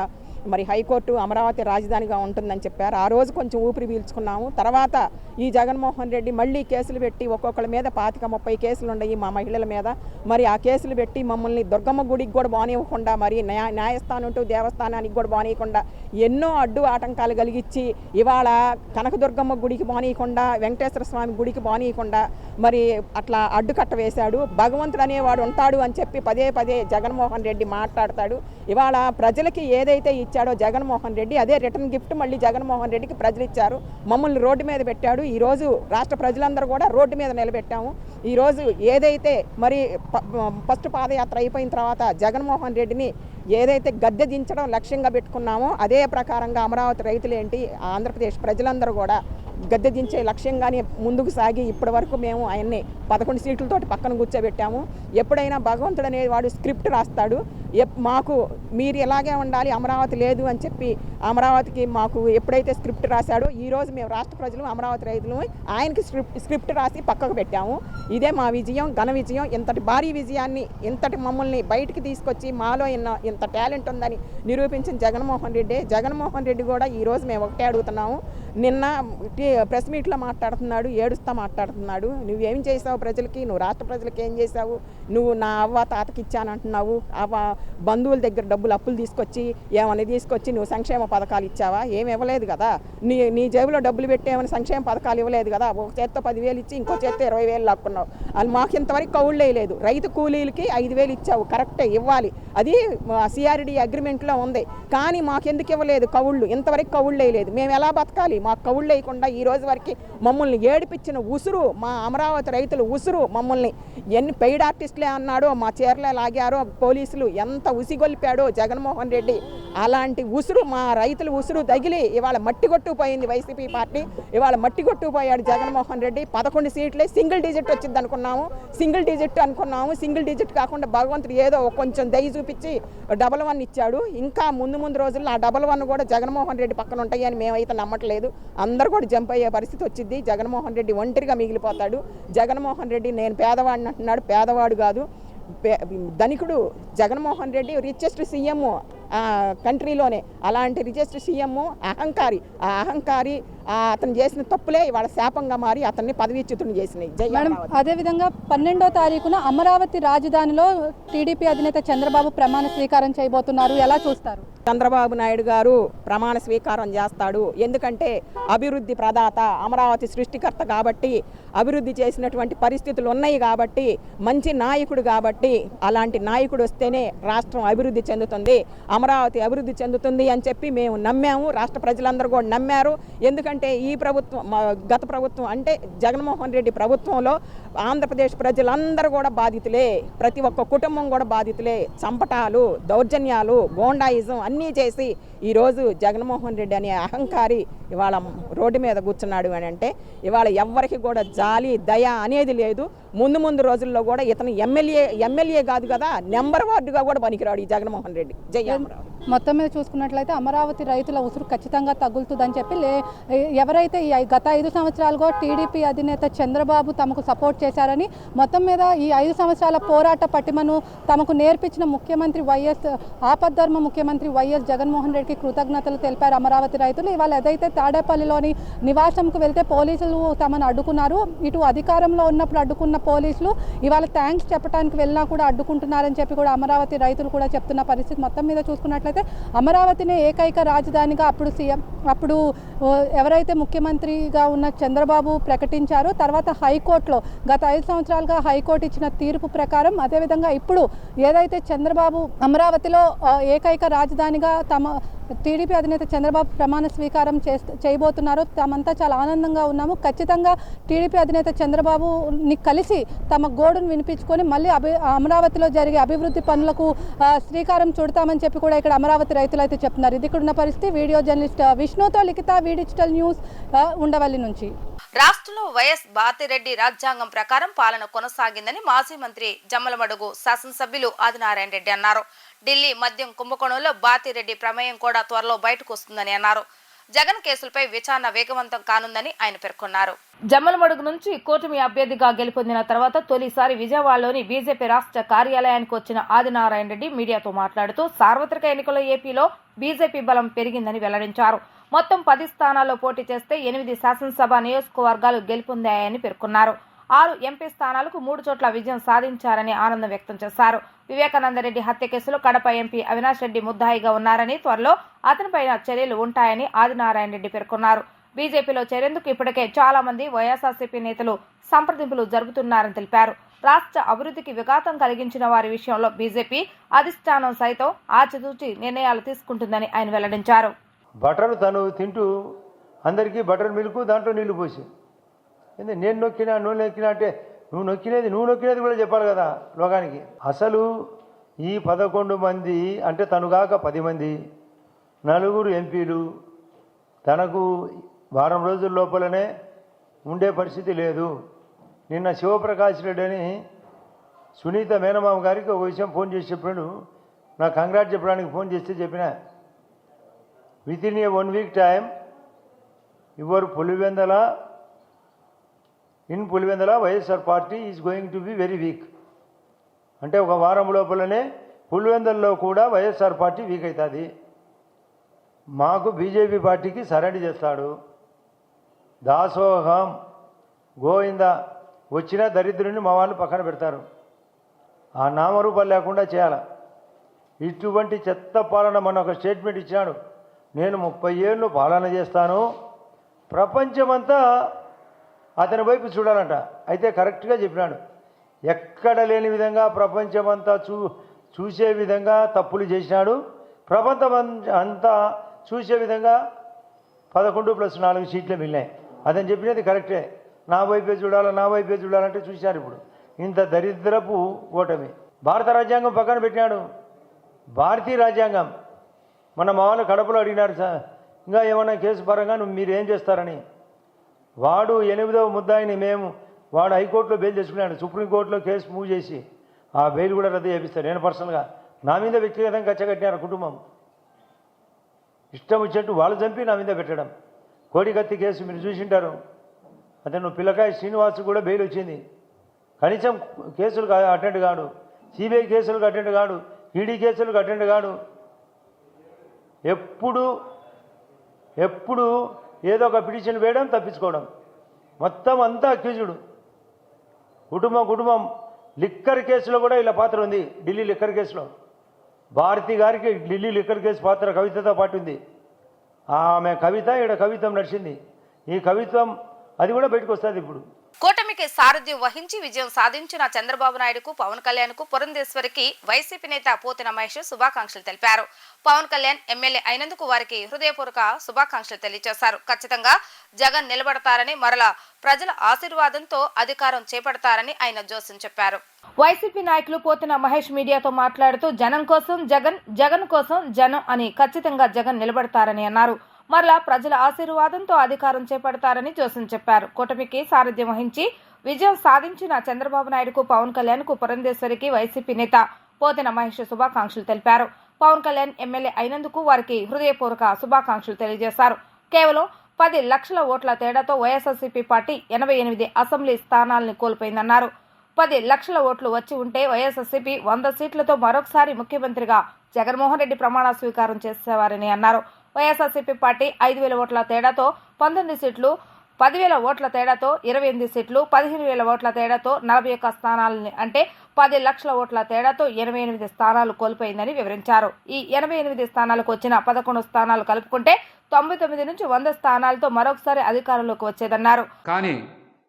మరి హైకోర్టు అమరావతి రాజధానిగా ఉంటుందని చెప్పారు. ఆ రోజు కొంచెం ఊపిరి పీల్చుకున్నాము. తర్వాత ఈ జగన్మోహన్ రెడ్డి మళ్ళీ కేసులు పెట్టి ఒక్కొక్కళ్ళ మీద 25-30 కేసులు ఉన్నాయి మా మహిళల మీద. మరి ఆ కేసులు పెట్టి మమ్మల్ని దుర్గమ్మ గుడికి కూడా బానివ్వకుండా, మరి న్యాయస్థానం టు దేవస్థానానికి కూడా బానియకుండా ఎన్నో అడ్డు ఆటంకాలు కలిగించి ఇవాళ కనకదుర్గమ్మ గుడికి బానియకుండా, వెంకటేశ్వర స్వామి గుడికి బానియకుండా మరి అట్లా అడ్డుకట్ట వేశాడు. భగవంతుడు అనేవాడు ఉంటాడు అని చెప్పి పదే పదే జగన్మోహన్ రెడ్డి మాట్లాడతాడు. ఇవాళ ప్రజలకి ఏదైతే ఇచ్చాడో జగన్మోహన్ రెడ్డి అదే రిటర్న్ గిఫ్ట్ మళ్ళీ జగన్మోహన్ రెడ్డికి ప్రజలు ఇచ్చారు. మమ్మల్ని రోడ్డు మీద పెట్టాడు. ఈరోజు రాష్ట్ర ప్రజలందరూ కూడా రోడ్డు మీద నిలబెట్టాము. ఈరోజు ఏదైతే మరి ఫస్ట్ పాదయాత్ర అయిపోయిన తర్వాత జగన్మోహన్ రెడ్డిని ఏదైతే గద్దె దించడం లక్ష్యంగా పెట్టుకున్నామో అదే ప్రకారంగా అమరావతి రైతులేంటి ఆంధ్రప్రదేశ్ ప్రజలందరూ కూడా గద్దె దించే లక్ష్యంగానే ముందుకు సాగి ఇప్పటి వరకు మేము ఆయన్ని 11 సీట్లతోటి పక్కన కూర్చోబెట్టాము. ఎప్పుడైనా భగవంతుడు అనేవాడు స్క్రిప్ట్ రాస్తాడు. మాకు మీరు ఎలాగే ఉండాలి, అమరావతి లేదు అని చెప్పి అమరావతికి మాకు ఎప్పుడైతే స్క్రిప్ట్ రాశాడో ఈరోజు మేము రాష్ట్ర ప్రజలు అమరావతి రైతులు ఆయనకి స్క్రిప్ట్ రాసి పక్కకు పెట్టాము. ఇదే మా విజయం, ఘన విజయం. ఇంతటి భారీ విజయాన్ని, ఇంతటి మమ్మల్ని బయటికి తీసుకొచ్చి మాలో ఇంత టాలెంట్ ఉందని నిరూపించిన జగన్మోహన్ రెడ్డి కూడా ఈరోజు మేము ఒకటే అడుగుతున్నాము. నిన్న ప్రెస్ మీట్లో మాట్లాడుతున్నాడు, ఏడుస్తా మాట్లాడుతున్నాడు. నువ్వేం చేసావు ప్రజలకి, నువ్వు రాష్ట్ర ప్రజలకి ఏం చేసావు, నువ్వు నా అవ్వ తాతకి ఇచ్చానంటున్నావు, బంధువుల దగ్గర డబ్బులు అప్పులు తీసుకొచ్చి ఏమని తీసుకొచ్చి నువ్వు సంక్షేమ పథకాలు ఇచ్చావా? ఏమి ఇవ్వలేదు కదా. నీ జేబులో డబ్బులు పెట్టి ఏమైనా సంక్షేమ పథకాలు ఇవ్వలేదు కదా. ఒక చేత్తో 10,000 ఇచ్చి ఇంకో చేత్తో 20,000 లాక్కున్నావు. అది మాకు ఇంతవరకు కౌళ్ళు లేదు. రైతు కూలీలకి 5,000 ఇచ్చావు, కరెక్టే ఇవ్వాలి, అది సిఆర్డి అగ్రిమెంట్లో ఉంది. కానీ మాకెందుకు ఇవ్వలేదు కౌళ్ళు? ఇంతవరకు కౌళ్ళు వేయలేదు. మేము ఎలా బతకాలి? మాకు కౌళ్ళు వేయకుండా ఈ రోజు వరకు మమ్మల్ని ఏడిపించిన ఉసురు, మా అమరావతి రైతులు ఉసురు, మమ్మల్ని ఎన్ని పెయిడ్ ఆర్టిస్టులే అన్నాడో, మా చీరలే లాగారో పోలీసులు, ఎంత ఉసిగొల్పాడో జగన్మోహన్ రెడ్డి. అలాంటి ఉసురు, మా రైతులు ఉసురు తగిలి ఇవాళ మట్టి కొట్టుకుపోయింది వైసీపీ పార్టీ. ఇవాళ మట్టి కొట్టుకుపోయాడు జగన్మోహన్ రెడ్డి. 11 సీట్లే సింగిల్ డిజిట్ వచ్చింది అనుకున్నాము. సింగిల్ డిజిట్ కాకుండా భగవంతుడు ఏదో కొంచెం దయ చూపించి 111 ఇచ్చాడు. ఇంకా ముందు రోజుల్లో ఆ 111 కూడా జగన్మోహన్ రెడ్డి పక్కన ఉంటాయని మేమైతే నమ్మట్లేదు. అందరూ కూడా జంప్ అయ్యే పరిస్థితి వచ్చింది. జగన్మోహన్ రెడ్డి ఒంటరిగా మిగిలిపోతాడు. జగన్మోహన్ రెడ్డి నేను పేదవాడిని అంటున్నాడు. పేదవాడు కాదు, ధనికుడు. జగన్మోహన్ రెడ్డి రిచెస్ట్ సీఎం కంట్రీలోనే. అలాంటి రిచెస్ట్ సీఎం అహంకారి. ఆ అహంకారి అతను చేసిన తప్పులే ఇవాళ శాపంగా మారి అతన్ని పదవీచ్యుతుని చేసినాయి. మేడం, అదేవిధంగా 12వ తారీఖున అమరావతి రాజధానిలో టీడీపీ అధినేత చంద్రబాబు ప్రమాణ స్వీకారం చేయబోతున్నారు. ఎలా చూస్తారు? చంద్రబాబు నాయుడు గారు ప్రమాణ స్వీకారం చేస్తాడు. ఎందుకంటే అభివృద్ధి ప్రదాత, అమరావతి సృష్టికర్త కాబట్టి, అభివృద్ధి చేసినటువంటి పరిస్థితులు ఉన్నాయి కాబట్టి, మంచి నాయకుడు కాబట్టి, అలాంటి నాయకుడు వస్తేనే రాష్ట్రం అభివృద్ధి చెందుతుంది, అమరావతి అభివృద్ధి చెందుతుంది అని చెప్పి మేము నమ్మాము. రాష్ట్ర ప్రజలందరూ కూడా నమ్మారు. ఎందుకంటే ఈ ప్రభుత్వం, గత ప్రభుత్వం అంటే జగన్మోహన్ రెడ్డి ప్రభుత్వంలో ఆంధ్రప్రదేశ్ ప్రజలందరూ కూడా బాధితులే. ప్రతి ఒక్క కుటుంబం కూడా బాధితులే. చంపటాలు, దౌర్జన్యాలు, గోండాయిజం అన్నీ చేసి ఈరోజు జగన్మోహన్ రెడ్డి అనే అహంకారి ఇవాళ రోడ్డు మీద కూర్చున్నాడు అని అంటే ఇవాళ ఎవ్వరికి కూడా జాలి, దయ అనేది లేదు. ముందు రోజుల్లో కూడా ఇతను ఎమ్మెల్యే కాదు కదా, నెంబర్ వార్డుగా కూడా పనికిరాడు ఈ జగన్మోహన్ రెడ్డి. జై అమరావతి. మొత్తం మీద చూసుకున్నట్లయితే అమరావతి రైతుల ఉసురు ఖచ్చితంగా తగులుతుందని చెప్పి ఎవరైతే ఈ గత 5 సంవత్సరాలుగా టీడీపీ అధినేత చంద్రబాబు తమకు సపోర్ట్ చేశారని, మొత్తం మీద ఈ 5 సంవత్సరాల పోరాట పటిమను తమకు నేర్పించిన ముఖ్యమంత్రి ఆపద్ధర్మ ముఖ్యమంత్రి వైఎస్ జగన్మోహన్ రెడ్డికి కృతజ్ఞతలు తెలిపారు అమరావతి రైతులు. ఇవాళ ఏదైతే తాడేపల్లిలోని నివాసంకు వెళ్తే పోలీసులు తమను అడ్డుకున్నారు. ఇటు అధికారంలో ఉన్నప్పుడు అడ్డుకున్న పోలీసులు ఇవాళ థ్యాంక్స్ చెప్పడానికి వెళ్ళినా కూడా అడ్డుకుంటున్నారని చెప్పి కూడా అమరావతి రైతులు కూడా చెప్తున్న పరిస్థితి. మొత్తం మీద చూసుకున్నట్లయితే అమరావతిని ఏకైక రాజధానిగా అప్పుడు ఎవరైతే ముఖ్యమంత్రిగా ఉన్న చంద్రబాబు ప్రకటించారో, తర్వాత హైకోర్టులో గత 5 సంవత్సరాలుగా హైకోర్టు ఇచ్చిన తీర్పు ప్రకారం, అదేవిధంగా ఇప్పుడు ఏదైతే చంద్రబాబు అమరావతిలో ఏకైక రాజధానిగా టీడీపీ అధినేత చంద్రబాబు ప్రమాణ స్వీకారం చేయబోతున్నారో తామంతా చాలా ఆనందంగా ఉన్నాము. ఖచ్చితంగా టీడీపీ అధినేత చంద్రబాబుని కలిసి తమ గోడును వినిపించుకొని మళ్ళీ అమరావతిలో జరిగే అభివృద్ధి పనులకు శ్రీకారం చుడతామని చెప్పి కూడా ఇక్కడ అమరావతి రైతులు అయితే చెప్తున్నారు. ఇది ఇక్కడ ఉన్న పరిస్థితి. వీడియో జర్నలిస్ట్ విష్ణుతో లిఖిత, డిజిటల్ న్యూస్, ఉండవల్లి నుంచి. రాష్ట్రంలో వైఎస్ బాతిరెడ్డి రాజ్యాంగం ప్రకారం పాలన కొనసాగిందని మాజీ మంత్రి జమ్మలమడుగు శాసనసభ్యులు ఆదినారాయణ రెడ్డి అన్నారు. ఢిల్లీ మద్యం కుంభకోణంలో బాతిరెడ్డి ప్రమేయం కూడా త్వరలో బయటకు వస్తుందని అన్నారు. జగన్ కేసులపై విచారణ వేగవంతం కానుందని ఆయన పేర్కొన్నారు. జమ్మలమడుగు నుంచి కూటమి అభ్యర్థిగా గెలుపొందిన తర్వాత తొలిసారి విజయవాడలోని బీజేపీ రాష్ట్ర కార్యాలయానికి వచ్చిన ఆదినారాయణ రెడ్డి మీడియాతో మాట్లాడుతూ సార్వత్రిక ఎన్నికల్లో ఏపీలో బీజేపీ బలం పెరిగిందని వెల్లడించారు. మొత్తం 10 స్థానాల్లో పోటీ చేస్తే 8 శాసనసభ నియోజకవర్గాలు గెలుపొందాయని పేర్కొన్నారు. 6 ఎంపీ స్థానాలకు 3 చోట్ల విజయం సాధించారని ఆనందం వ్యక్తం చేశారు. వివేకానందరెడ్డి హత్య కేసులో కడప ఎంపీ అవినాష్ రెడ్డి ముద్దాయిగా ఉన్నారని, త్వరలో అతనిపైన చర్యలు ఉంటాయని ఆదినారాయణ రెడ్డి పేర్కొన్నారు. బీజేపీలో చేరేందుకు ఇప్పటికే చాలా మంది వైఎస్ఆర్సీపీ నేతలు సంప్రదింపులు జరుపుతున్నారని తెలిపారు. రాష్ట్ర అభివృద్ధికి విఘాతం కలిగించిన వారి విషయంలో బీజేపీ అధిష్టానం సైతం ఆచితూచి నిర్ణయాలు తీసుకుంటుందని ఆయన వెల్లడించారు. బటర్ తను తింటూ అందరికీ బటర్ మిల్క్ దాంట్లో నీళ్లు పోసి నేను నొక్కినా నువ్వు నొక్కినా అంటే నువ్వు నొక్కినది కూడా చెప్పాలి కదా లోకానికి. అసలు ఈ 11 మంది అంటే తనుగాక 10 మంది 4 ఎంపీలు తనకు వారం రోజుల లోపలనే ఉండే పరిస్థితి లేదు. నిన్న శివప్రకాష్ రెడ్డి అని సునీత మేనమామ గారికి ఒక విషయం ఫోన్ చేసి చెప్పాడు. నాకు కంగ్రాట్ చెప్పడానికి ఫోన్ చేస్తే చెప్పిన within A 1 week time your Pulivendula YSR party is going to be very weak. అంటే ఒక వారం లోపలనే పులివెందల్లో కూడా వైఎస్ఆర్ పార్టీ వీక్ అవుతుంది. మాకు బీజేపీ పార్టీకి సరెండర్ చేస్తాడు. దాసోహం గోవింద వచ్చిన దరిద్రుని మా వాళ్ళు పక్కన పెడతారు. ఆ నామరూపాలు లేకుండా చేయాలి. ఇటువంటి చెత్త పాలన మన ఒక స్టేట్మెంట్ ఇచ్చాడు. నేను 30 ఏళ్ళు పాలన చేస్తాను, ప్రపంచమంతా అతని వైపు చూడాలంట. అయితే కరెక్ట్గా చెప్పినాడు. ఎక్కడ లేని విధంగా ప్రపంచమంతా చూసే విధంగా తప్పులు చేసినాడు. ప్రపంచం అంతా చూసే విధంగా 11+4 సీట్లు మిగిలినాయి. అతను చెప్పినది కరెక్టే. నా వైపే చూడాలంటే చూశారు. ఇప్పుడు ఇంత దరిద్రపు ఓటమి. భారత రాజ్యాంగం పక్కన పెట్టినాడు. భారతీయ రాజ్యాంగం మన మా వాళ్ళు కడపలో అడిగినారు, సార్ ఇంకా ఏమన్నా కేసు పరంగా మీరు ఏం చేస్తారని. వాడు 8వ ముద్దాయిని వాడు హైకోర్టులో బెయిల్ తెచ్చుకున్నాడు. సుప్రీంకోర్టులో కేసు మూవ్ చేసి ఆ బెయిల్ కూడా రద్దు చేపిస్తాడు. నేను పర్సనల్గా నా మీద వ్యక్తిగతంగా కచ్చగట్టినారు కుటుంబం. ఇష్టం వచ్చినట్టు వాళ్ళు చంపి నా మీద పెట్టడం. కోడికత్తి కేసు మీరు చూసింటారు. అతను పిల్లకాయ శ్రీనివాస్ కూడా బెయిల్ వచ్చింది. కనీసం కేసులకు అటెండ్ కాడు, సిబిఐ కేసులకు అటెండ్ కాడు, ఈడీ కేసులకు అటెండ్ కాడు. ఎప్పుడు ఏదో ఒక పిటిషన్ వేయడం, తప్పించుకోవడం. మొత్తం అంతా అక్యూజుడు. కుటుంబం లిక్కర్ కేసులో కూడా ఇలా పాత్ర ఉంది. ఢిల్లీ లిక్కర్ కేసులో భారతి గారికి ఢిల్లీ లిక్కర్ కేసు పాత్ర కవితతో పాటు ఉంది. ఆమె కవిత ఈడ కవిత్వం నడిచింది. ఈ కవిత్వం అది కూడా బయటకు వస్తుంది. ఇప్పుడు కూటమికి సారథ్యం వహించి విజయం సాధించిన చంద్రబాబు నాయుడుకు, పవన్ కళ్యాణ్ కు, పురంధేశ్వరికి వైసీపీ నేత పోతిన మహేష్ శుభాకాంక్షలు తెలిపారు. పవన్ కళ్యాణ్ ఎమ్మెల్యే అయినందుకు వారికి హృదయపూర్వక శుభాకాంక్షలు తెలియజేశారు. ఖచ్చితంగా జగన్ నిలబడతారని, మరలా ప్రజల ఆశీర్వాదంతో అధికారం చేపడతారని ఆయన జోస్యం చెప్పారు. వైసీపీ నాయకులు పోతిన మహేష్ మీడియాతో మాట్లాడుతూ జనం కోసం జగన్, జగన్ కోసం జనం అని ఖచ్చితంగా జగన్ నిలబడతారని అన్నారు. మరలా ప్రజల ఆశీర్వాదంతో అధికారం చేపడతారని జోస్యం చెప్పారు. కూటమికి సారథ్యం వహించి విజయం సాధించిన చంద్రబాబు నాయుడుకు, పవన్ కళ్యాణ్ కు, పురంధేశ్వరికి వైసీపీ నేత పోతిన మహేష్ శుభాకాంక్షలు తెలిపారు. పవన్ కళ్యాణ్ ఎమ్మెల్యే అయినందుకు వారికి హృదయపూర్వక శుభాకాంక్షలు తెలియజేశారు. కేవలం 10 లక్షల ఓట్ల తేడాతో వైఎస్ఆర్సీపీ పార్టీ 88 అసెంబ్లీ స్థానాలను కోల్పోయిందన్నారు. 10 లక్షల ఓట్లు వచ్చి ఉంటే వైఎస్ఆర్సీపీ 100 సీట్లతో మరొకసారి ముఖ్యమంత్రిగా జగన్మోహన్ రెడ్డి ప్రమాణ స్వీకారం చేసేవారని అన్నారు. వైఎస్ఆర్సీపీ పార్టీ 5,000 ఓట్ల తేడాతో 19 సీట్లు, 10,000 ఓట్ల తేడాతో 28 సీట్లు, 15,000 ఓట్ల తేడాతో 41 స్థానాలని, అంటే 10 లక్షల ఓట్ల తేడాతో 88 స్థానాలు కోల్పోయిందని వివరించారు. ఈ 88 స్థానాలకు వచ్చిన 11 స్థానాలు కలుపుకుంటే 99 నుంచి 100 స్థానాలతో మరొకసారి అధికారంలోకి వచ్చేదన్నారు. కానీ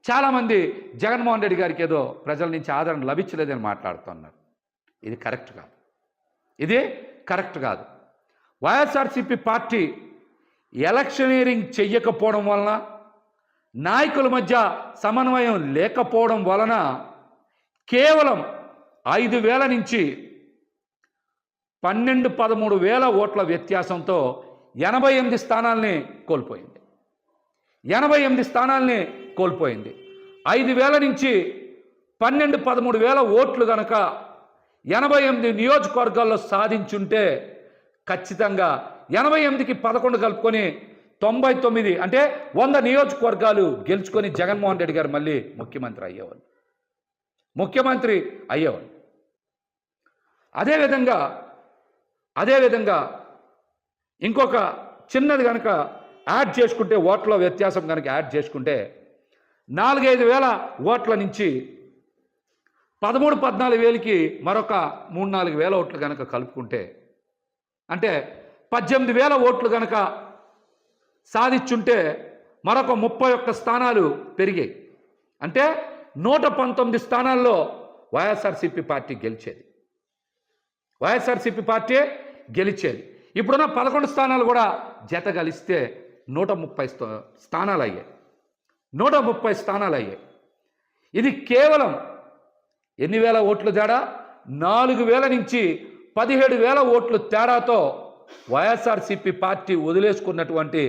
చాలామంది జగన్మోహన్ రెడ్డి గారికి ఏదో ప్రజల నుంచి ఆదరణ లభించలేదని మాట్లాడుతున్నారు. ఇది కరెక్ట్ కాదు. వైఎస్ఆర్సీపీ పార్టీ ఎలక్షనీరింగ్ చెయ్యకపోవడం వలన, నాయకుల మధ్య సమన్వయం లేకపోవడం వలన కేవలం 5,000 నుంచి 12-13 వేల ఓట్ల వ్యత్యాసంతో 88 స్థానాల్ని కోల్పోయింది. 5,000 నుంచి 12-13 వేల ఓట్లు గనక 88 నియోజకవర్గాల్లో సాధించుంటే ఖచ్చితంగా 88కి 11 కలుపుకొని 99 అంటే 100 నియోజకవర్గాలు గెలుచుకొని జగన్మోహన్ రెడ్డి గారు మళ్ళీ ముఖ్యమంత్రి అయ్యేవాళ్ళు. అదేవిధంగా ఇంకొక చిన్నది కనుక యాడ్ చేసుకుంటే, ఓట్ల వ్యత్యాసం కనుక యాడ్ చేసుకుంటే 4-5 వేల ఓట్ల నుంచి 13-14 వేలకి మరొక 3-4 వేల ఓట్లు కనుక కలుపుకుంటే, అంటే 18 వేల ఓట్లు కనుక సాధించుంటే మరొక 31 స్థానాలు పెరిగాయి. అంటే 119 స్థానాల్లో వైఎస్ఆర్సీపీ పార్టీ గెలిచేది. ఇప్పుడున్న 11 స్థానాలు కూడా జత కలిస్తే 130 స్థానాలు అయ్యాయి. ఇది కేవలం ఎన్ని వేల ఓట్ల తేడా? 4,000 నుంచి 17,000 ఓట్లు తేడాతో వైఎస్ఆర్సీపీ పార్టీ వదిలేసుకున్నటువంటి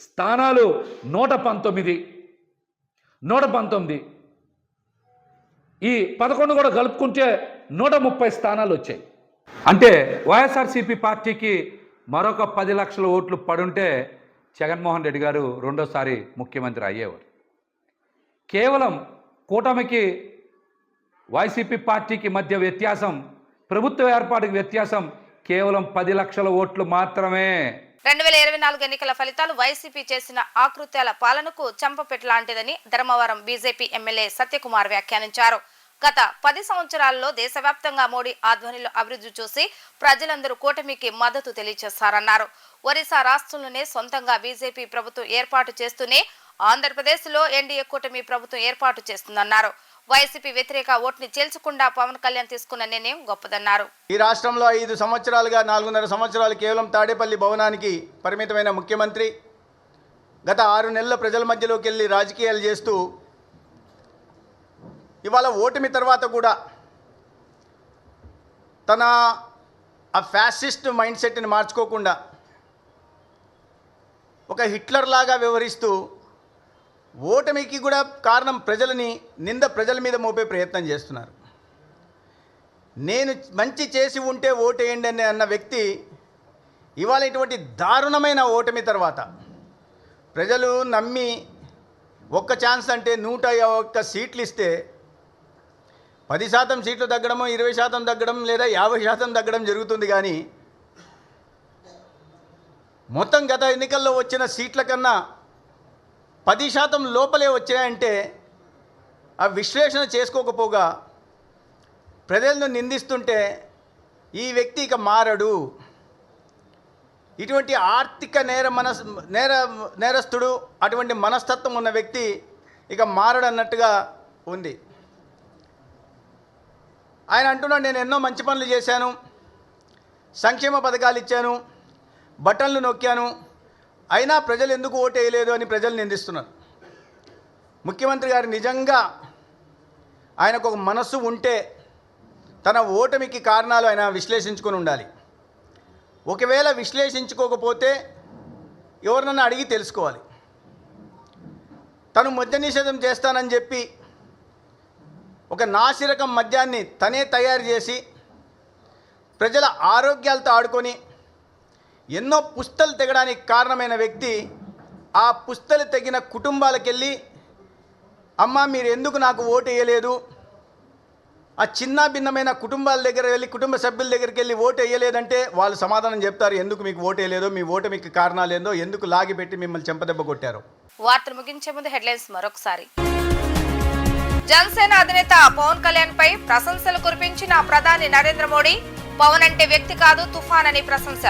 స్థానాలు 119. ఈ 11 కూడా కలుపుకుంటే 130 స్థానాలు వచ్చాయి. అంటే వైఎస్ఆర్సీపీ పార్టీకి మరొక 10 లక్షల ఓట్లు పడుంటే జగన్మోహన్ రెడ్డి గారు రెండోసారి ముఖ్యమంత్రి అయ్యేవారు. కేవలం కూటమికి వైసీపీ పార్టీకి మధ్య వ్యత్యాసం, ప్రభుత్వ ఏర్పాటుకి వ్యత్యాసం కేవలం 10 లక్షల ఓట్లు మాత్రమే. 2024 ఎన్నికల ఫలితాలు వైసీపీ చేసిన ఆకృత్యాల పాలనకు చెంపపెట్టలాంటిదని ధర్మవరం బీజేపీ ఎమ్మెల్యే సత్యకుమార్ వ్యాఖ్యానించారు. గత 10 సంవత్సరాల్లో దేశవ్యాప్తంగా మోడీ ఆధ్వర్యంలో అభివృద్ధి చూసి ప్రజలందరూ కూటమికి మద్దతు తెలియజేస్తారన్నారు. ఒరిస్సా రాష్ట్రంలోనే సొంతంగా బీజేపీ ప్రభుత్వం ఏర్పాటు చేస్తూనే ఆంధ్రప్రదేశ్లో ఎన్డీఏ కూటమి ప్రభుత్వం ఏర్పాటు చేస్తుందన్నారు. వైసీపీ వ్యతిరేక ఓటుని చేల్చకుండా పవన్ కళ్యాణ్ తీసుకున్న నిర్ణయం గొప్పదన్నారు. ఈ రాష్ట్రంలో 5 సంవత్సరాలుగా 4.5 సంవత్సరాలు కేవలం తాడేపల్లి భవనానికి పరిమితమైన ముఖ్యమంత్రి గత 6 నెలల ప్రజల మధ్యలోకి వెళ్ళి రాజకీయాలు చేస్తూ ఇవాళ ఓటమి తర్వాత కూడా తన ఆ ఫ్యాసిస్ట్ మైండ్ సెట్ని మార్చుకోకుండా ఒక హిట్లర్ లాగా వ్యవహరిస్తూ ఓటమికి కూడా కారణం ప్రజల మీద మోపే ప్రయత్నం చేస్తున్నారు. నేను మంచి చేసి ఉంటే ఓటేయండి అని అన్న వ్యక్తి ఇవాళ ఇటువంటి దారుణమైన ఓటమి తర్వాత ప్రజలు నమ్మి ఒక్క ఛాన్స్ అంటే 101 సీట్లు ఇస్తే 10% సీట్లు తగ్గడమో 20% తగ్గడం లేదా 50% తగ్గడం జరుగుతుంది. కానీ మొత్తం గత ఎన్నికల్లో వచ్చిన సీట్ల కన్నా 10% లోపలే వచ్చాయంటే ఆ విశ్లేషణ చేసుకోకపోగా ప్రజలను నిందిస్తుంటే ఈ వ్యక్తి ఇక మారడు, ఇటువంటి ఆర్థిక నేరస్తుడు, అటువంటి మనస్తత్వం ఉన్న వ్యక్తి ఇక మారడు అన్నట్టుగా ఉంది. ఆయన అంటున్నాడు, నేను ఎన్నో మంచి పనులు చేశాను, సంక్షేమ పథకాలు ఇచ్చాను, బటన్లు నొక్కాను, అయినా ప్రజలు ఎందుకు ఓటు వేయలేదు అని ప్రజలు నిందిస్తున్నారు. ముఖ్యమంత్రి గారు నిజంగా ఆయనకు ఒక మనస్సు ఉంటే తన ఓటమికి కారణాలు ఆయన విశ్లేషించుకొని ఉండాలి. ఒకవేళ విశ్లేషించుకోకపోతే ఎవరినన్నా అడిగి తెలుసుకోవాలి. తను మద్య నిషేధం చేస్తానని చెప్పి ఒక నాసిరకం మద్యాన్ని తనే తయారు చేసి ప్రజల ఆరోగ్యాలతో ఆడుకొని ఎన్నో పుస్తలు తెగడానికి కారణమైన వ్యక్తి ఆ పుస్తలు తెగిన కుటుంబాలకెళ్ళి, అమ్మ మీరు ఎందుకు నాకు ఓటు వేయలేదు, ఆ చిన్న భిన్నమైన కుటుంబాల దగ్గర వెళ్ళి కుటుంబ సభ్యుల దగ్గరికి వెళ్ళి ఓటు వేయలేదంటే వాళ్ళు సమాధానం చెప్తారు, ఎందుకు మీకు ఓటు వేయలేదో, మీ ఓటమికి కారణాలు ఏందో, ఎందుకు లాగిపెట్టి మిమ్మల్ని చెంపదెబ్బ కొట్టారు. వార్తలు ముగించే ముందు హెడ్లైన్స్ మరొకసారి. జనసేన అధినేత పవన్ కళ్యాణ్ పై ప్రశంసలు కురిపించిన ప్రధాని నరేంద్ర మోడీ, పవన్ అంటే వ్యక్తి కాదు తుఫాన్ అని ప్రశంస.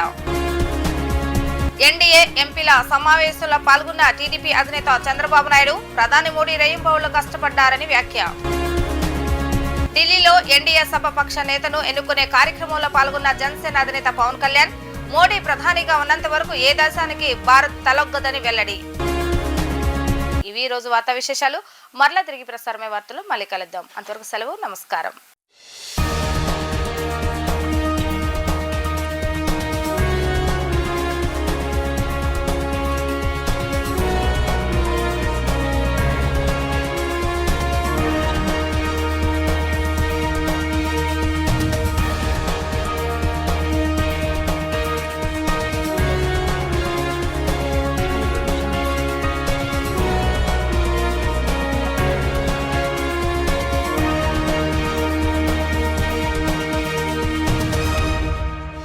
ఎన్డీఏ ఎంపీల సమావేశంలో పాల్గొన్న టీడీపీ అధినేత చంద్రబాబు నాయుడు, ప్రధాని మోడీ రేయింబవళ్లు కష్టపడ్డారని వ్యాఖ్య. ఢిల్లీలో ఎన్డీఏ సభపక్ష నేతను ఎన్నుకునే కార్యక్రమంలో పాల్గొన్న జనసేన అధినేత పవన్ కళ్యాణ్, మోడీ ప్రధానిగా ఉన్నంత వరకు ఏ దేశానికి భారత్ తలొగ్గదని వెల్లడి. ఇవి ఈ రోజు వార్తా విశేషాలు. మరలా తిరిగి ప్రసారమే వార్తలు మళ్ళీ కలుద్దాం. అంతవరకు సెలవు, నమస్కారం.